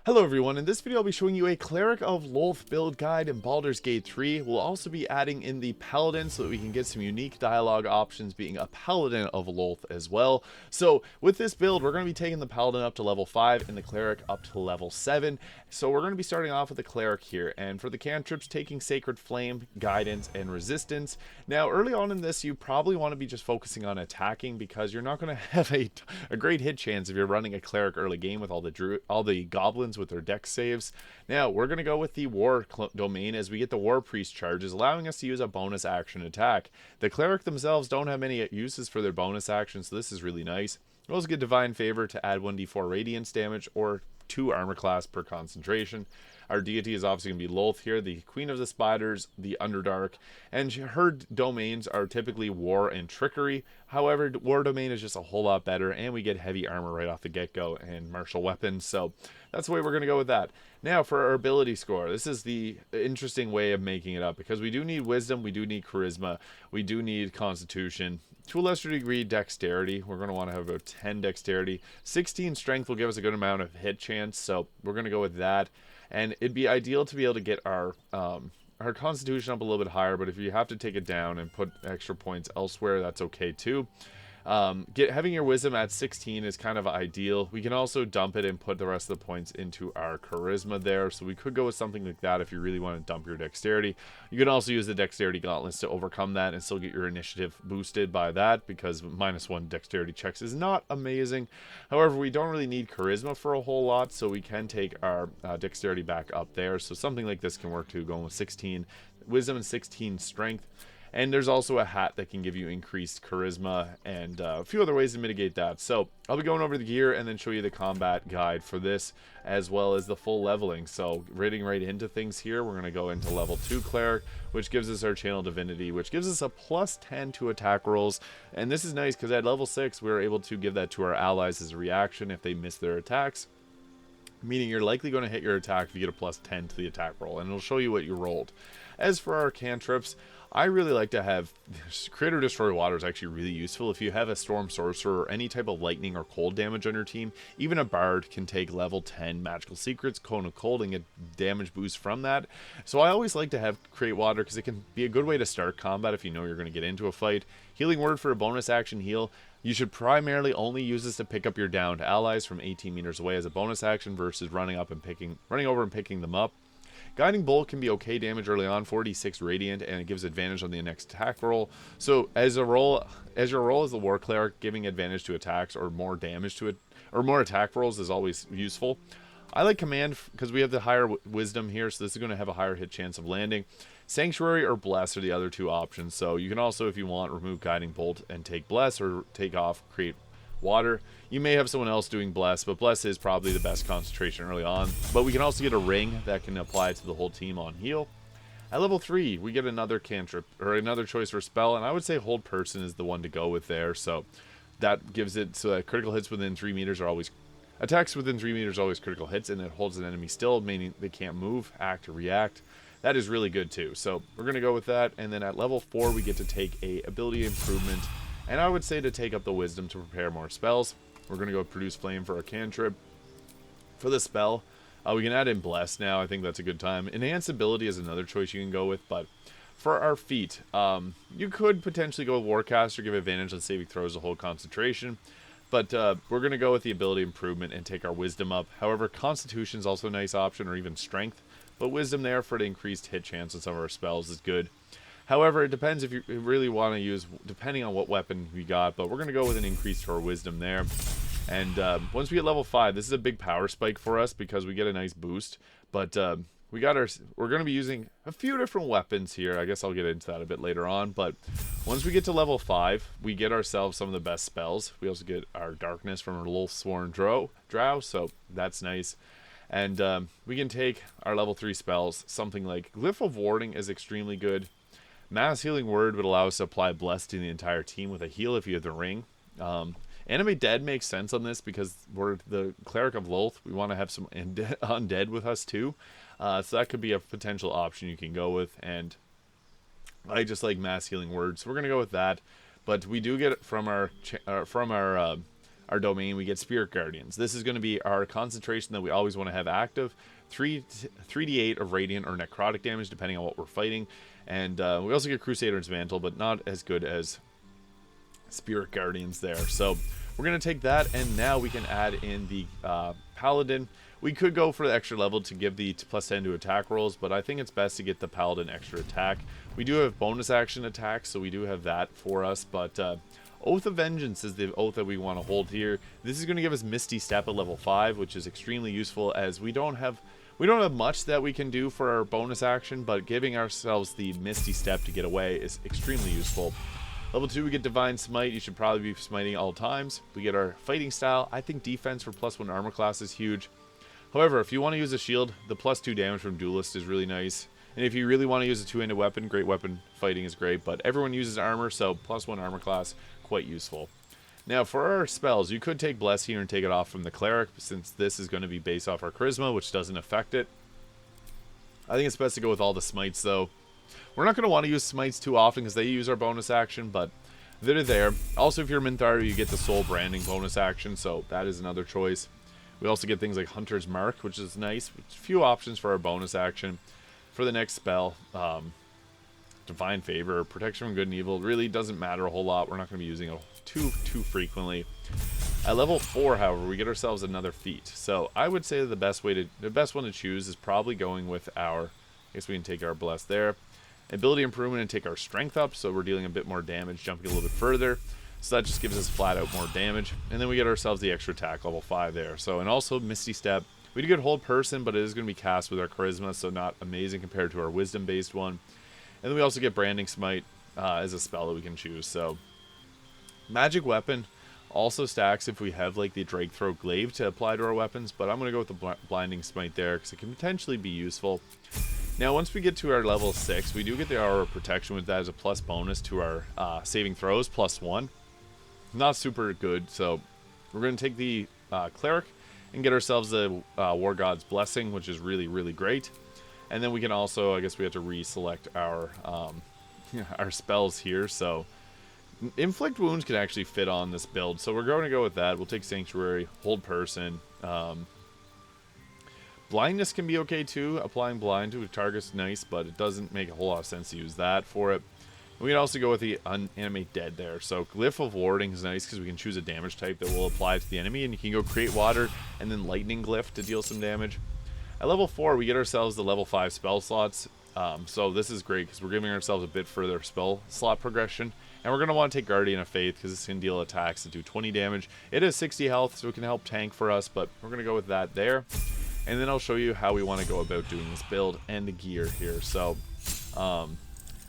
Hello everyone, in this video I'll be showing you a Cleric of Lolth build guide in Baldur's Gate 3. We'll also be adding in the Paladin so that we can get some unique dialogue options, being a Paladin of Lolth as well. So with this build, we're going to be taking the Paladin up to level 5 and the Cleric up to level 7. So we're going to be starting off with the Cleric here, and for the cantrips, taking Sacred Flame, Guidance, and Resistance. Now early on in this, you probably want to be just focusing on attacking because you're not going to have a great hit chance if you're running a Cleric early game with all the goblins with their dex saves. Now we're going to go with the war domain as we get the war priest charges, allowing us to use a bonus action attack. The cleric themselves don't have many uses for their bonus actions, so this is really nice. We also get divine favor to add 1d4 radiance damage or 2 armor class per concentration. Our deity is obviously going to be Lolth here, the Queen of the Spiders, the Underdark, and her domains are typically War and Trickery. However, War domain is just a whole lot better, and we get heavy armor right off the get-go and martial weapons, so that's the way we're going to go with that. Now, for our ability score, this is the interesting way of making it up, because we do need Wisdom, we do need Charisma, we do need Constitution, to a lesser degree Dexterity. We're going to want to have about 10 Dexterity. 16 Strength will give us a good amount of hit chance, so we're going to go with that. And it'd be ideal to be able to get our Constitution up a little bit higher, but if you have to take it down and put extra points elsewhere, that's okay too. Having your Wisdom at 16 is kind of ideal. We can also dump it and put the rest of the points into our Charisma there, so we could go with something like that if you really want to dump your Dexterity. You can also use the Dexterity Gauntlets to overcome that and still get your initiative boosted by that, because -1 Dexterity checks is not amazing. However, we don't really need Charisma for a whole lot, so we can take our Dexterity back up there, so something like this can work too, going with 16 Wisdom and 16 Strength. And there's also a hat that can give you increased charisma and a few other ways to mitigate that. So I'll be going over the gear and then show you the combat guide for this, as well as the full leveling. So raiding right into things here, we're going to go into level 2 Cleric, which gives us our Channel Divinity, which gives us a +10 to attack rolls. And this is nice because at level 6, we were able to give that to our allies as a reaction if they miss their attacks. Meaning you're likely going to hit your attack if you get a +10 to the attack roll, and it'll show you what you rolled. As for our cantrips, I really like to have Create or Destroy Water is actually really useful. If you have a Storm Sorcerer or any type of lightning or cold damage on your team, even a Bard can take level 10 Magical Secrets, Cone of Cold, and get damage boost from that. So I always like to have Create Water because it can be a good way to start combat if you know you're going to get into a fight. Healing Word for a bonus action heal. You should primarily only use this to pick up your downed allies from 18 meters away as a bonus action versus running over and picking them up. Guiding Bolt can be okay damage early on, 46 Radiant, and it gives advantage on the next attack roll. So as your role as the War Cleric, giving advantage to attacks or more damage to it, or more attack rolls is always useful. I like Command because we have the higher Wisdom here, so this is going to have a higher hit chance of landing. Sanctuary or Bless are the other two options, so you can also, if you want, remove Guiding Bolt and take Bless, or take off Create Water. You may have someone else doing Bless, but Bless is probably the best concentration early on. But we can also get a Ring that can apply to the whole team on heal. At level 3, we get another cantrip, or another choice for spell, and I would say Hold Person is the one to go with there, so that gives it so that critical hits within 3 meters are always... Attacks within 3 meters are always critical hits, and it holds an enemy still, meaning they can't move, act, or react. That is really good too, so we're going to go with that. And then at level 4, we get to take a ability improvement, and I would say to take up the Wisdom to prepare more spells. We're going to go Produce Flame for our cantrip. For the spell, we can add in Bless now. I think that's a good time. Enhance Ability is another choice you can go with, but for our feat, you could potentially go with Warcaster, give advantage on saving throws to hold concentration. But we're going to go with the ability improvement and take our Wisdom up. However, Constitution is also a nice option, or even Strength. But Wisdom there for the increased hit chance on some of our spells is good. However, it depends if you really want to use, depending on what weapon we got. But we're going to go with an increase to our Wisdom there. And once we get level 5, this is a big power spike for us because we get a nice boost. But we're going to be using a few different weapons here. I guess I'll get into that a bit later on. But once we get to level 5, we get ourselves some of the best spells. We also get our Darkness from our Lolthsworn Drow, so that's nice. And we can take our level 3 spells. Something like Glyph of Warding is extremely good. Mass Healing Word would allow us to apply Bless to the entire team with a heal if you have the ring. Animate Dead makes sense on this because we're the Cleric of Lolth. We want to have some undead with us too. So that could be a potential option you can go with. And I just like Mass Healing Word, so we're going to go with that. But we do get it from our our domain, we get Spirit Guardians. This is going to be our concentration that we always want to have active. 3d8 of radiant or necrotic damage depending on what we're fighting. And we also get Crusader's Mantle, but not as good as Spirit Guardians there. So we're going to take that, and now we can add in the Paladin. We could go for the extra level to give the +10 to attack rolls, but I think it's best to get the Paladin extra attack. We do have bonus action attacks, so we do have that for us, but Oath of Vengeance is the oath that we want to hold here. This is going to give us Misty Step at level 5, which is extremely useful, as we don't have much that we can do for our bonus action, but giving ourselves the Misty Step to get away is extremely useful. Level 2, we get Divine Smite. You should probably be smiting all times. We get our fighting style. I think defense for +1 armor class is huge. However, if you want to use a shield, the +2 damage from Duelist is really nice. And if you really want to use a two-handed weapon, great weapon fighting is great. But everyone uses armor, so +1 armor class, quite useful. Now, for our spells, you could take Bless here and take it off from the Cleric, since this is going to be based off our Charisma, which doesn't affect it. I think it's best to go with all the Smites, though. We're not going to want to use Smites too often because they use our bonus action, but they're there. Also, if you're Minthara, you get the Soul Branding bonus action, so that is another choice. We also get things like Hunter's Mark, which is nice. A few options for our bonus action. For the next spell, Divine Favor, Protection from Good and Evil, really doesn't matter a whole lot. We're not going to be using it too frequently. At level 4, however, we get ourselves another feat. So I would say the best one to choose is probably going with our, I guess we can take our Bless there. Ability improvement and take our strength up, so we're dealing a bit more damage, jumping a little bit further. So that just gives us flat out more damage. And then we get ourselves the extra attack, level 5 there. So, and also Misty Step. We do get Hold Person, but it is going to be cast with our Charisma, so not amazing compared to our Wisdom-based one. And then we also get Branding Smite as a spell that we can choose. So, Magic Weapon also stacks if we have like the Drake Throat Glaive to apply to our weapons, but I'm going to go with the Blinding Smite there because it can potentially be useful. Now, once we get to our level 6, we do get the Hour of Protection with that as a plus bonus to our saving throws, +1. Not super good, so we're going to take the Cleric and get ourselves the War God's Blessing, which is really, really great. And then we can also, I guess we have to reselect our our spells here. So Inflict Wounds can actually fit on this build, so we're going to go with that. We'll take Sanctuary, Hold Person. Blindness can be okay too. Applying blind to a target's nice, but it doesn't make a whole lot of sense to use that for it. We can also go with the Unanimate Dead there. So Glyph of Warding is nice because we can choose a damage type that will apply to the enemy, and you can go Create Water and then Lightning Glyph to deal some damage. At level 4, we get ourselves the level 5 spell slots. So this is great because we're giving ourselves a bit further spell slot progression. And we're going to want to take Guardian of Faith because this can deal attacks that do 20 damage. It is 60 health, so it can help tank for us, but we're going to go with that there. And then I'll show you how we want to go about doing this build and the gear here. So,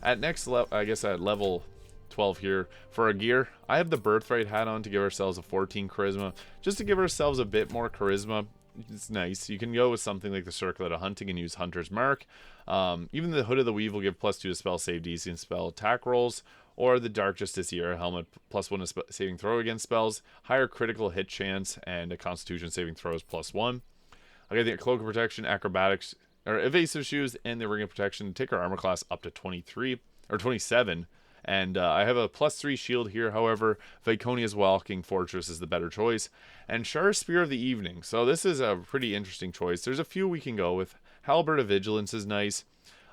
at next level, I guess at level 12 here, for our gear, I have the Birthright hat on to give ourselves a 14 charisma, just to give ourselves a bit more charisma. It's nice. You can go with something like the Circlet of Hunting and use Hunter's Mark. Even the Hood of the Weave will give +2 to spell save DC and spell attack rolls, or the Dark Justiciar helmet +1 to saving throw against spells, higher critical hit chance, and a Constitution saving throws +1. I got the Cloak of Protection, Acrobatics, or Evasive Shoes, and the Ring of Protection to take our armor class up to 23 or 27. And I have a +3 shield here. However, Viconia's Walking Fortress is the better choice. And Shar's Spear of the Evening. So this is a pretty interesting choice. There's a few we can go with. Halberd of Vigilance is nice.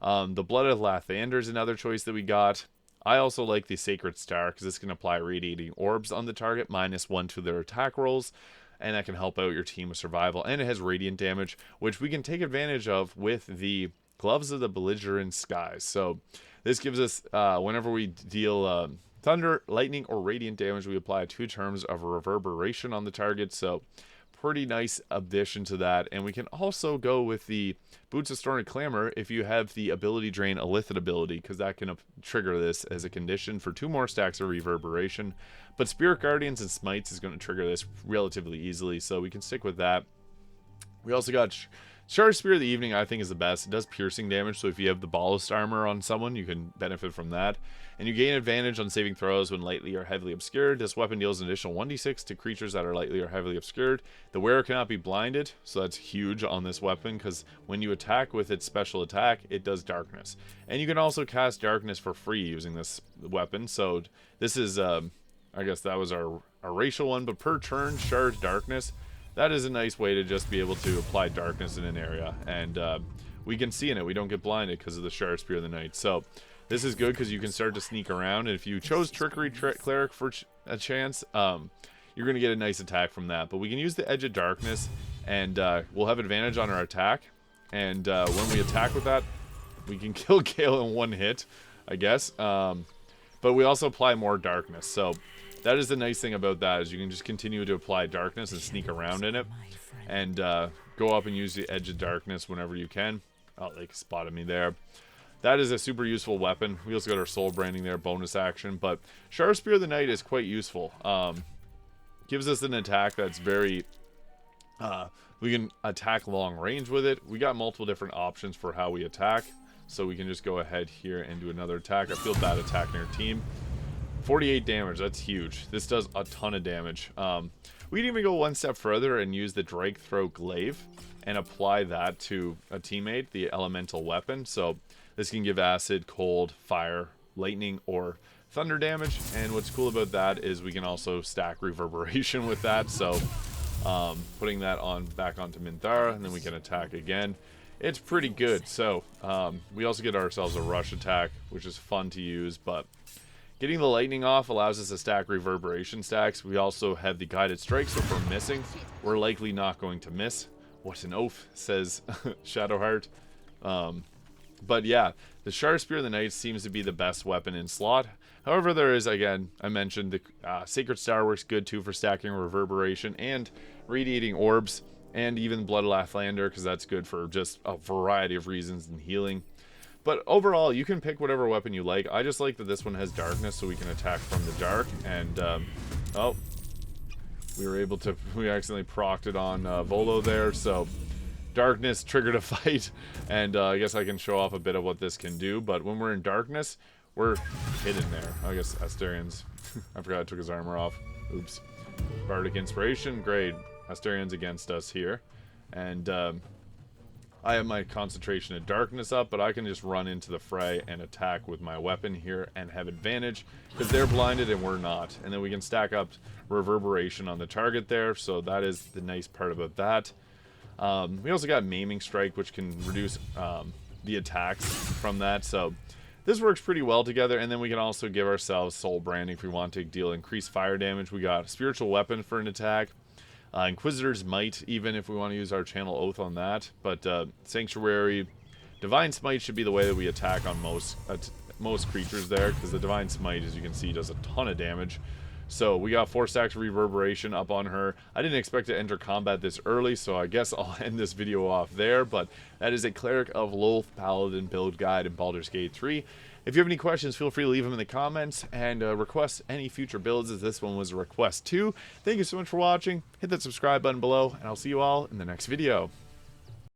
The Blood of Lathander is another choice that we got. I also like the Sacred Star because this can apply Radiating Orbs on the target, -1 to their attack rolls. And that can help out your team with survival. And it has radiant damage, which we can take advantage of with the Gloves of the Belligerent Skies. So this gives us, whenever we deal thunder, lightning, or radiant damage, we apply 2 terms of reverberation on the target. So pretty nice addition to that. And we can also go with the Boots of Stormy Clamor if you have the ability drain Illithid ability, because that can trigger this as a condition for 2 more stacks of reverberation. But Spirit Guardians and Smites is going to trigger this relatively easily, so we can stick with that. We also got Shar's Spear of the Evening, I think is the best. It does piercing damage, so if you have the Ballast Armor on someone, you can benefit from that. And you gain advantage on saving throws when lightly or heavily obscured. This weapon deals an additional 1d6 to creatures that are lightly or heavily obscured. The wearer cannot be blinded, so that's huge on this weapon, because when you attack with its special attack, it does darkness. And you can also cast darkness for free using this weapon, so this is, I guess that was our a racial one, but per turn, Shard Darkness, that is a nice way to just be able to apply darkness in an area. And we can see in it. We don't get blinded because of the Shard Spear of the Night. So this is good because you can start to sneak around. And if you chose Trickery Cleric for a chance, you're going to get a nice attack from that. But we can use the Edge of Darkness, and we'll have advantage on our attack. And when we attack with that, we can kill Gale in one hit, I guess. But we also apply more darkness. So that is the nice thing about that, is you can just continue to apply darkness and sneak around in it. And go up and use the Edge of Darkness whenever you can. Oh, they spotted me there. That is a super useful weapon. We also got our Soul Branding there, bonus action. But Shard Spear of the Night is quite useful. Gives us an attack that's very... we can attack long range with it. We got multiple different options for how we attack. So we can just go ahead here and do another attack. I feel bad attacking our team. 48 damage, that's huge. This does a ton of damage. We can even go one step further and use the Drake Throat Glaive and apply that to a teammate, the elemental weapon. So this can give acid, cold, fire, lightning, or thunder damage. And what's cool about that is we can also stack reverberation with that. So putting that on back onto Minthara, and then we can attack again. It's pretty good. So we also get ourselves a rush attack, which is fun to use, but getting the lightning off allows us to stack reverberation stacks. We also have the guided strike, so if we're missing, we're likely not going to miss. What an oath, says Shadowheart. But yeah, the Shard Spear of the Night seems to be the best weapon in slot. However, there is, again, I mentioned the Sacred Star works good too for stacking reverberation and radiating orbs, and even Blood of Lathlander, because that's good for just a variety of reasons and healing. But overall, you can pick whatever weapon you like. I just like that this one has darkness, so we can attack from the dark. And, oh, we were able to, we accidentally procced it on Volo there, so darkness triggered a fight. And I guess I can show off a bit of what this can do. But when we're in darkness, we're hidden there. I guess Asterian's, I forgot I took his armor off. Oops. Bardic Inspiration, great. Asterian's against us here. And, I have my concentration of darkness up, but I can just run into the fray and attack with my weapon here and have advantage because they're blinded and we're not. And then we can stack up reverberation on the target there, so that is the nice part about that. We also got Maiming Strike, which can reduce the attacks from that, so this works pretty well together. And then we can also give ourselves Soul Branding if we want to deal increased fire damage. We got Spiritual Weapon for an attack. Inquisitor's Might, even if we want to use our Channel Oath on that. But Sanctuary, Divine Smite should be the way that we attack on most creatures there, because the Divine Smite, as you can see, does a ton of damage. So we got 4 stacks of Reverberation up on her. I didn't expect to enter combat this early, so I guess I'll end this video off there. But that is a Cleric of Lolth Paladin build guide in Baldur's Gate 3. If you have any questions, feel free to leave them in the comments and request any future builds, as this one was a request too. Thank you so much for watching. Hit that subscribe button below, and I'll see you all in the next video.